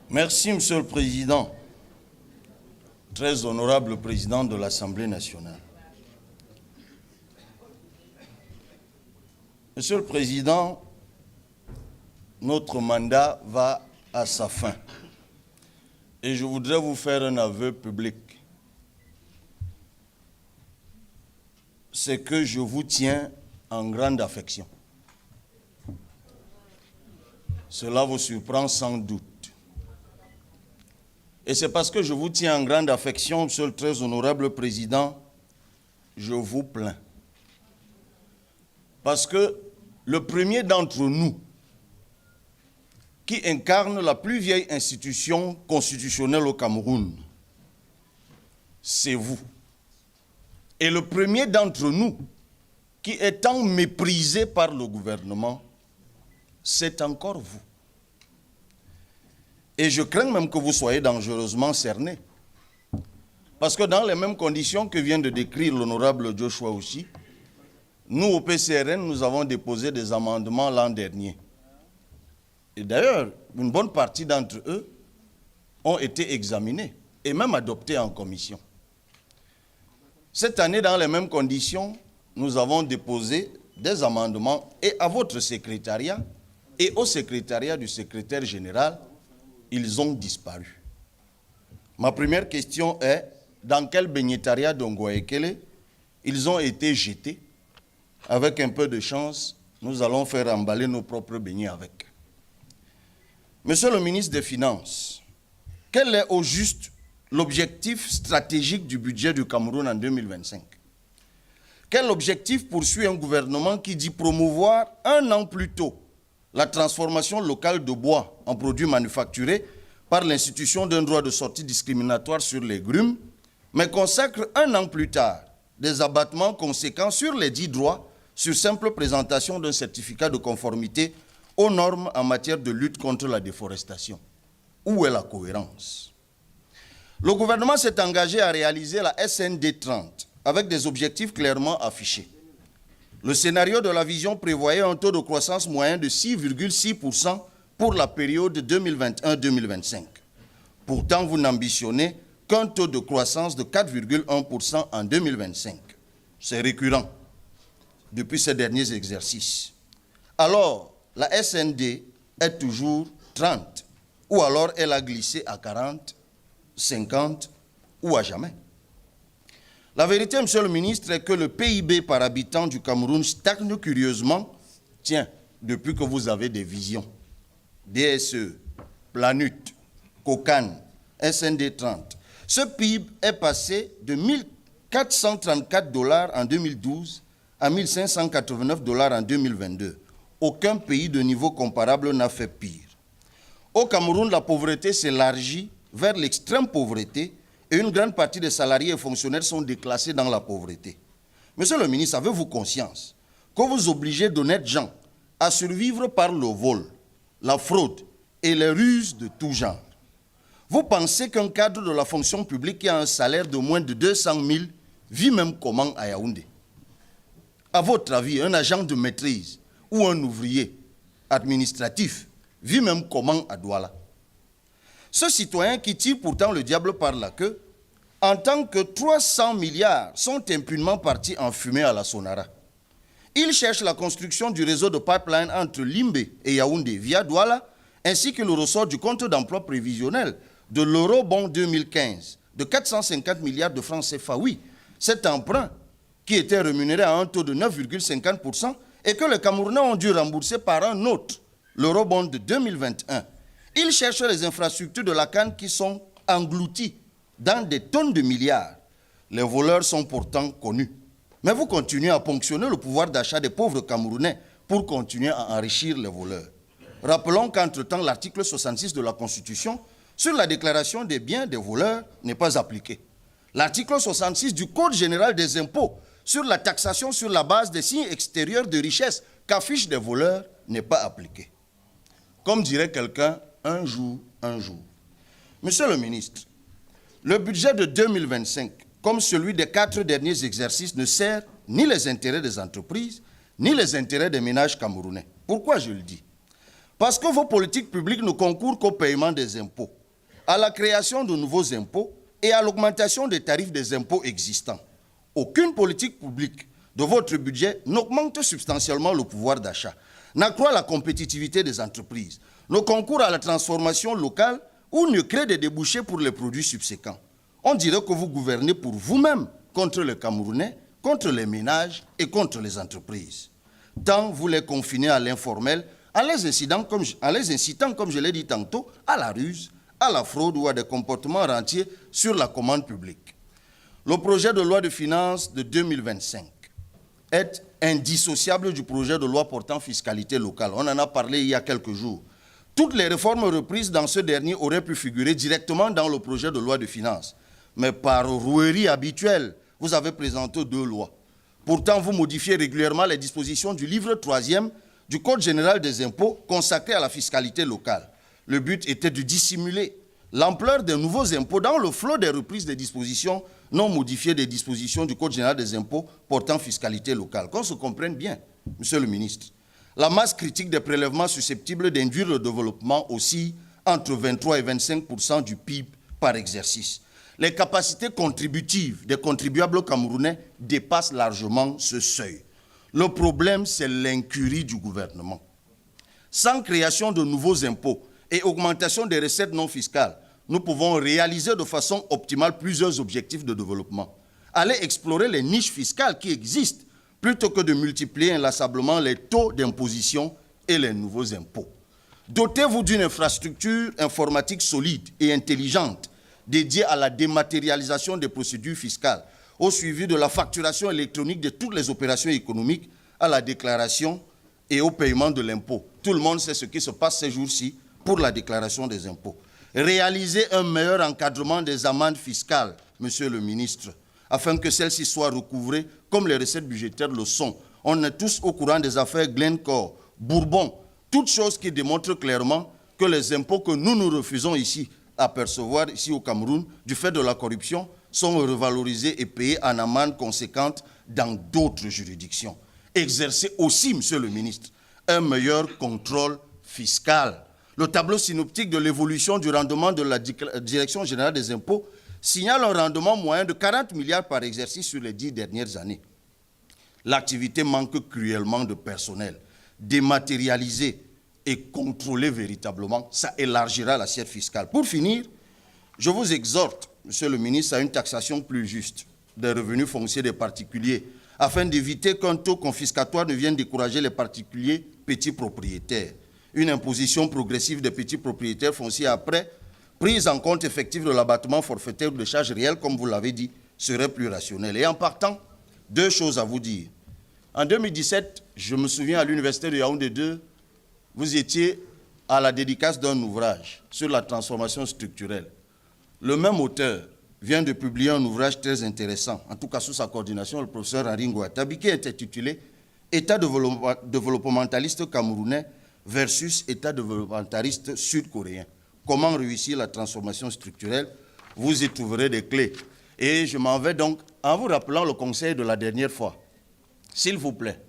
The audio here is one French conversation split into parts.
Merci, Monsieur le Président, très honorable Président de l'Assemblée nationale. Monsieur le Président, notre mandat va à sa fin et je voudrais vous faire un aveu public. C'est que je vous tiens en grande affection. Cela vous surprend sans doute. Et c'est parce que je vous tiens en grande affection, Monsieur le très honorable Président, je vous plains. Parce que le premier d'entre nous qui incarne la plus vieille institution constitutionnelle au Cameroun, c'est vous. Et le premier d'entre nous qui est tant méprisé par le gouvernement, c'est encore vous. Et je crains même que vous soyez dangereusement cerné. Parce que dans les mêmes conditions que vient de décrire l'honorable Joshua aussi, nous au PCRN, nous avons déposé des amendements l'an dernier. Et d'ailleurs, une bonne partie d'entre eux ont été examinés et même adoptés en commission. Cette année, dans les mêmes conditions, nous avons déposé des amendements et à votre secrétariat et au secrétariat du secrétaire général, ils ont disparu. Ma première question est, dans quel bénétariat d'Ongoekele ils ont été jetés? Avec un peu de chance, nous allons faire emballer nos propres beignets avec. Monsieur le ministre des Finances, quel est au juste l'objectif stratégique du budget du Cameroun en 2025? Quel objectif poursuit un gouvernement qui dit promouvoir un an plus tôt la transformation locale de bois en produits manufacturés par l'institution d'un droit de sortie discriminatoire sur les grumes, mais consacre un an plus tard des abattements conséquents sur les 10 droits sur simple présentation d'un certificat de conformité aux normes en matière de lutte contre la déforestation? Où est la cohérence? Le gouvernement s'est engagé à réaliser la SND 30 avec des objectifs clairement affichés. Le scénario de la vision prévoyait un taux de croissance moyen de 6,6% pour la période 2021-2025. Pourtant, vous n'ambitionnez qu'un taux de croissance de 4,1% en 2025. C'est récurrent depuis ces derniers exercices. Alors, la SND est toujours 30, ou alors elle a glissé à 40, 50 ou à jamais. La vérité, Monsieur le ministre, est que le PIB par habitant du Cameroun stagne curieusement, depuis que vous avez des visions. DSE, Planut, Cocan, SND 30. Ce PIB est passé de 1 434 $ en 2012 à 1 589 $ en 2022. Aucun pays de niveau comparable n'a fait pire. Au Cameroun, la pauvreté s'élargit vers l'extrême pauvreté et une grande partie des salariés et fonctionnaires sont déclassés dans la pauvreté. Monsieur le ministre, avez-vous conscience que vous obligez d'honnêtes gens à survivre par le vol, la fraude et les ruses de tout genre? Vous pensez qu'un cadre de la fonction publique qui a un salaire de moins de 200 000 vit même comment à Yaoundé? À votre avis, un agent de maîtrise ou un ouvrier administratif vit même comment à Douala? Ce citoyen qui tire pourtant le diable par la queue, entend que 300 milliards sont impunément partis en fumée à la Sonara. Il cherche la construction du réseau de pipeline entre Limbe et Yaoundé via Douala, ainsi que le ressort du compte d'emploi prévisionnel de l'eurobond 2015 de 450 milliards de francs CFA. Oui, cet emprunt qui était rémunéré à un taux de 9,50% et que les Camerounais ont dû rembourser par un autre, l'eurobond de 2021. Ils cherchent les infrastructures de la canne qui sont englouties dans des tonnes de milliards. Les voleurs sont pourtant connus. Mais vous continuez à ponctionner le pouvoir d'achat des pauvres Camerounais pour continuer à enrichir les voleurs. Rappelons qu'entre-temps, l'article 66 de la Constitution sur la déclaration des biens des voleurs n'est pas appliqué. L'article 66 du Code général des impôts sur la taxation sur la base des signes extérieurs de richesse qu'affichent des voleurs n'est pas appliqué. Comme dirait quelqu'un, un jour, un jour. Monsieur le ministre, le budget de 2025, comme celui des 4 derniers exercices, ne sert ni les intérêts des entreprises, ni les intérêts des ménages camerounais. Pourquoi je le dis? Parce que vos politiques publiques ne concourent qu'au paiement des impôts. à la création de nouveaux impôts et à l'augmentation des tarifs des impôts existants. Aucune politique publique de votre budget n'augmente substantiellement le pouvoir d'achat, n'accroît la compétitivité des entreprises, ne concourt à la transformation locale ou ne crée des débouchés pour les produits subséquents. On dirait que vous gouvernez pour vous-même, contre les Camerounais, contre les ménages et contre les entreprises. Tant vous les confinez à l'informel, en les incitant, comme je l'ai dit tantôt, à la ruse, à la fraude ou à des comportements rentiers sur la commande publique. Le projet de loi de finances de 2025 est indissociable du projet de loi portant fiscalité locale. On en a parlé il y a quelques jours. Toutes les réformes reprises dans ce dernier auraient pu figurer directement dans le projet de loi de finances. Mais par rouerie habituelle, vous avez présenté 2 lois. Pourtant, vous modifiez régulièrement les dispositions du livre 3e du Code général des impôts consacré à la fiscalité locale. Le but était de dissimuler l'ampleur des nouveaux impôts dans le flot des reprises des dispositions non modifiées des dispositions du Code général des impôts portant fiscalité locale. Qu'on se comprenne bien, Monsieur le ministre. La masse critique des prélèvements susceptibles d'induire le développement aussi entre 23 et 25% du PIB par exercice. Les capacités contributives des contribuables camerounais dépassent largement ce seuil. Le problème, c'est l'incurie du gouvernement. Sans création de nouveaux impôts et augmentation des recettes non fiscales, nous pouvons réaliser de façon optimale plusieurs objectifs de développement. Allez explorer les niches fiscales qui existent plutôt que de multiplier inlassablement les taux d'imposition et les nouveaux impôts. Dotez-vous d'une infrastructure informatique solide et intelligente dédiée à la dématérialisation des procédures fiscales, au suivi de la facturation électronique de toutes les opérations économiques, à la déclaration et au paiement de l'impôt. Tout le monde sait ce qui se passe ces jours-ci pour la déclaration des impôts. Réaliser un meilleur encadrement des amendes fiscales, Monsieur le ministre, afin que celles-ci soient recouvrées comme les recettes budgétaires le sont. On est tous au courant des affaires Glencore, Bourbon, toutes choses qui démontrent clairement que les impôts que nous refusons ici à percevoir, ici au Cameroun, du fait de la corruption, sont revalorisés et payés en amende conséquente dans d'autres juridictions. Exercer aussi, Monsieur le ministre, un meilleur contrôle fiscal. Le tableau synoptique de l'évolution du rendement de la Direction générale des impôts signale un rendement moyen de 40 milliards par exercice sur les 10 dernières années. L'activité manque cruellement de personnel. Dématérialiser et contrôler véritablement, ça élargira l'assiette fiscale. Pour finir, je vous exhorte, Monsieur le ministre, à une taxation plus juste des revenus fonciers des particuliers, afin d'éviter qu'un taux confiscatoire ne vienne décourager les particuliers petits propriétaires. Une imposition progressive des petits propriétaires fonciers après prise en compte effective de l'abattement forfaitaire ou de charges réelles, comme vous l'avez dit, serait plus rationnelle. Et en partant, 2 choses à vous dire. En 2017, je me souviens à l'université de Yaoundé 2, vous étiez à la dédicace d'un ouvrage sur la transformation structurelle. Le même auteur vient de publier un ouvrage très intéressant, en tout cas sous sa coordination, le professeur Henri Ngouattabi, qui est intitulé « État développementaliste camerounais versus État développementaliste sud-coréen. Comment réussir la transformation structurelle ?» Vous y trouverez des clés. Et je m'en vais donc en vous rappelant le conseil de la dernière fois. S'il vous plaît,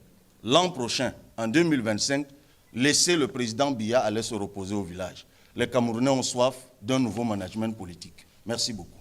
l'an prochain, en 2025, laissez le président Biya aller se reposer au village. Les Camerounais ont soif d'un nouveau management politique. Merci beaucoup.